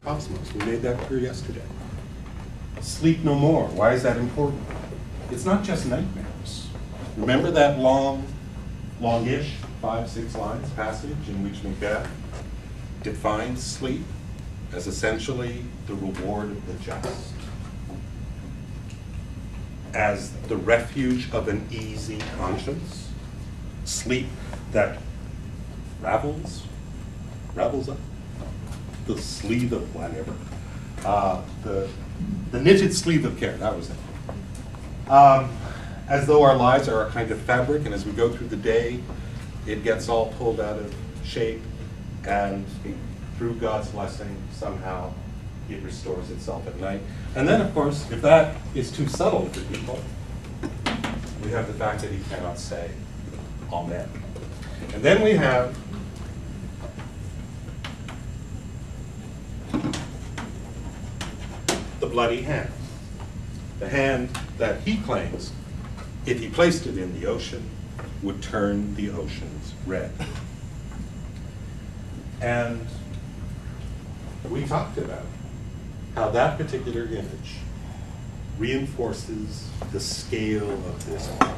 cosmos. We made that clear yesterday. Sleep no more. Why is that important? It's not just nightmares. Remember that longish, 5-6 lines passage in which Macbeth defines sleep as essentially the reward of the just, as the refuge of an easy conscience, sleep that ravels up the sleeve of whatever, the knitted sleeve of care, that was it. As though our lives are a kind of fabric, and as we go through the day, it gets all pulled out of shape, and through God's blessing, somehow it restores itself at night. And then, of course, if that is too subtle for people, we have the fact that he cannot say Amen. And then we have the bloody hand. The hand that he claims, if he placed it in the ocean, would turn the oceans red. And we talked about how that particular image reinforces the scale of this crime,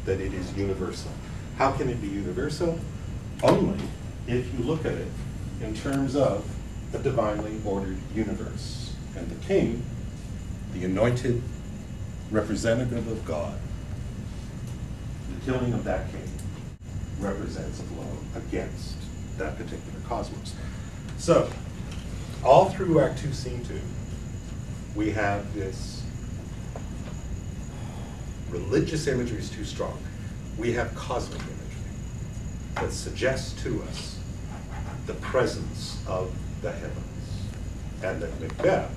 that it is universal. How can it be universal? Only if you look at it in terms of a divinely ordered universe. And the king, the anointed representative of God, the killing of that king represents a blow against that particular cosmos. So, all through Act 2, Scene 2, we have this religious imagery is too strong. We have cosmic imagery that suggests to us the presence of the heavens. And that Macbeth,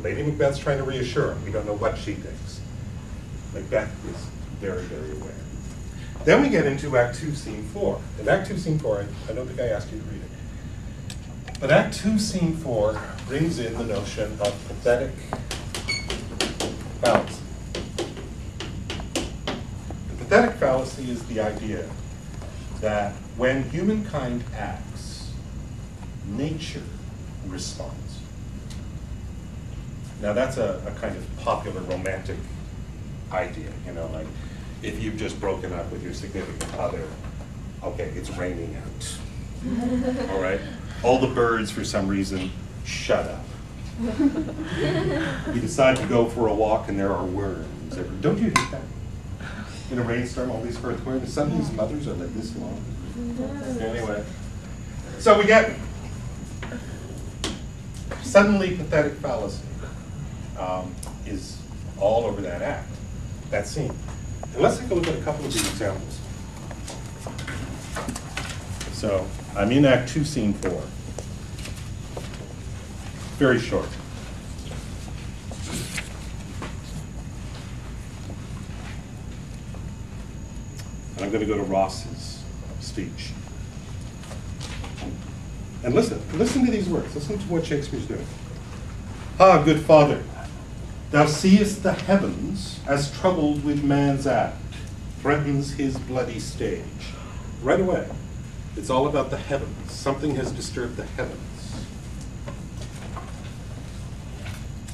Lady Macbeth's trying to reassure him. We don't know what she thinks. Macbeth is very, very aware. Then we get into Act 2, Scene 4. In Act 2, Scene 4, I don't think I asked you to read it. But Act 2, Scene 4 brings in the notion of pathetic fallacy. The pathetic fallacy is the idea that when humankind acts, nature responds. Now that's a kind of popular romantic idea, you know, like if you've just broken up with your significant other, okay, it's raining out, all right? All the birds, for some reason, shut up. You decide to go for a walk and there are worms. Don't you hate that? In a rainstorm, all these earthworms, some of these mothers are like this long. Anyway, so we get suddenly pathetic fallacy is all over that act, that scene. And let's take a look at a couple of these examples. So I'm in Act 2, Scene 4. Very short. And I'm going to go to Ross's speech. And listen to these words. Listen to what Shakespeare's doing. Ah, good father, thou seest the heavens as troubled with man's act, threatens his bloody stage. Right away, it's all about the heavens. Something has disturbed the heavens.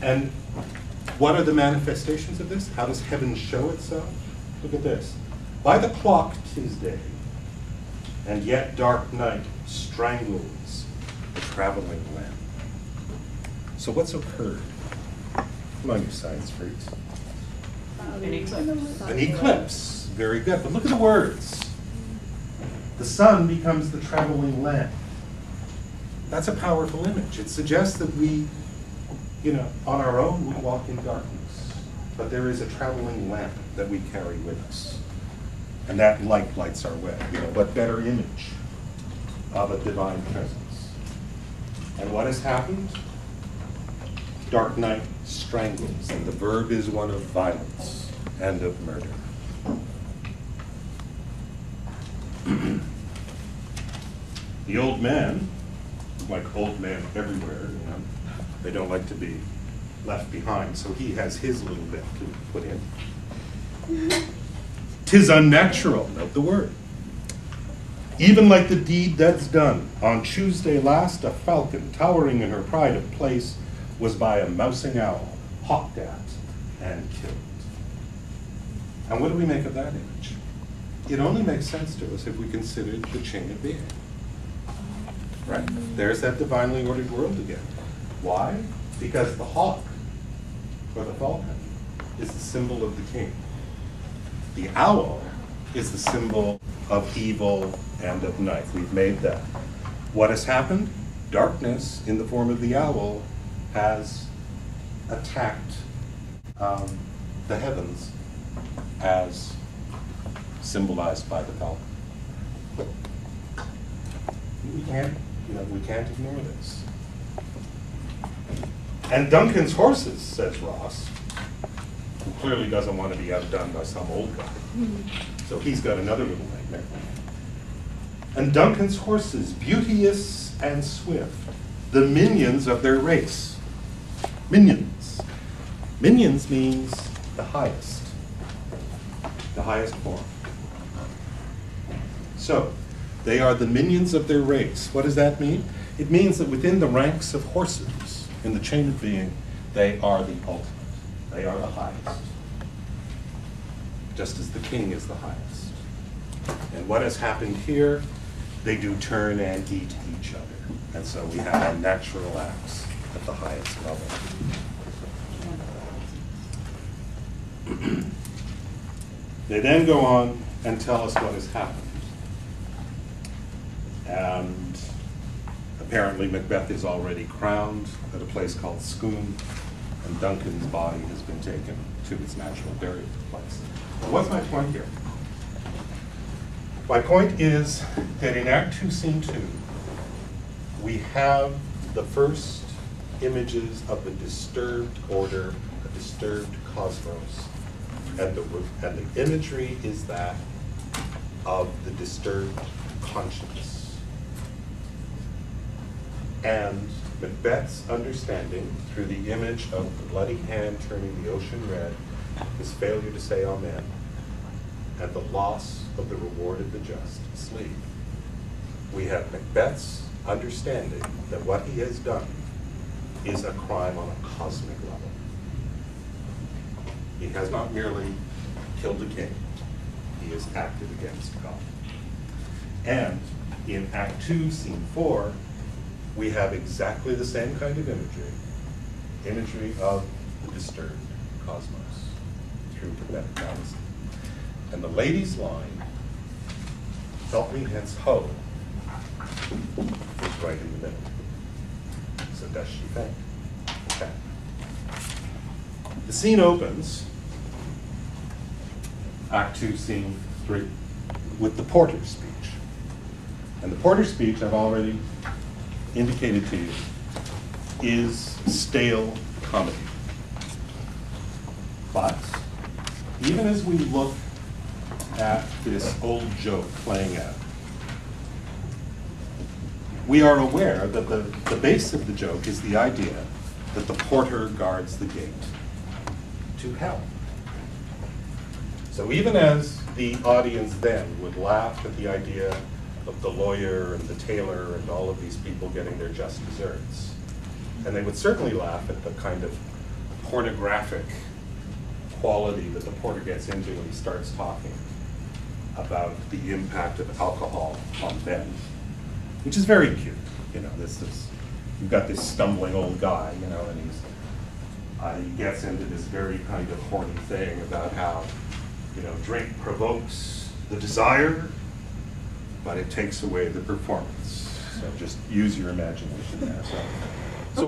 And what are the manifestations of this? How does heaven show itself? Look at this. By the clock 'tis day, and yet dark night strangles the traveling lamp. So what's occurred? Come on, you science freaks. An eclipse. An eclipse. Very good. But look at the words. The sun becomes the traveling lamp. That's a powerful image. It suggests that we, on our own, we walk in darkness. But there is a traveling lamp that we carry with us. And that light lights our way. What better image of a divine presence? And what has happened? Dark night strangles, and the verb is one of violence and of murder. The old man, like old men everywhere, they don't like to be left behind, so he has his little bit to put in. 'Tis unnatural, note the word. Even like the deed that's done. On Tuesday last, a falcon, towering in her pride of place, was by a mousing owl, hawked at and killed. And what do we make of that image? It only makes sense to us if we consider the chain of being. Right? There's that divinely ordered world again. Why? Because the hawk, or the falcon, is the symbol of the king. The owl is the symbol of evil and of night. We've made that. What has happened? Darkness, in the form of the owl, has attacked the heavens as symbolized by the falcon. We can't ignore this. And Duncan's horses, says Ross, who clearly doesn't want to be outdone by some old guy. So he's got another little nightmare. And Duncan's horses, beauteous and swift, the minions of their race. Minions. Minions means the highest form. So, they are the minions of their race. What does that mean? It means that within the ranks of horses, in the chain of being, they are the ultimate. They are the highest. Just as the king is the highest. And what has happened here? They do turn and eat each other. And so we have unnatural acts at the highest level. They then go on and tell us what has happened. And apparently Macbeth is already crowned at a place called Scone, and Duncan's body has been taken to its natural burial place. What's my point here? My point is that in Act 2, Scene 2, we have the first images of the disturbed order, a disturbed cosmos, and the imagery is that of the disturbed conscience. And Macbeth's understanding, through the image of the bloody hand turning the ocean red, his failure to say amen, and the loss of the reward of the just, sleep. We have Macbeth's understanding that what he has done is a crime on a cosmic level. He has not merely killed a king, he has acted against God. And in Act 2, Scene 4, we have exactly the same kind of imagery of the disturbed cosmos through prophetic fallacy. And the lady's line, help me hence ho, is right in the middle. So does she faint? Okay. The scene opens, Act 2, Scene 3, with the Porter's speech. And the Porter's speech, I've already indicated to you, is stale comedy. But even as we look at this old joke playing out, we are aware that the base of the joke is the idea that the porter guards the gate to hell. So even as the audience then would laugh at the idea of the lawyer and the tailor and all of these people getting their just desserts, and they would certainly laugh at the kind of pornographic quality that the porter gets into when he starts talking about the impact of alcohol on men, which is very cute. You know, you've got this stumbling old guy, you know, and he gets into this very kind of horny thing about how, you know, drink provokes the desire, but it takes away the performance. So just use your imagination there. So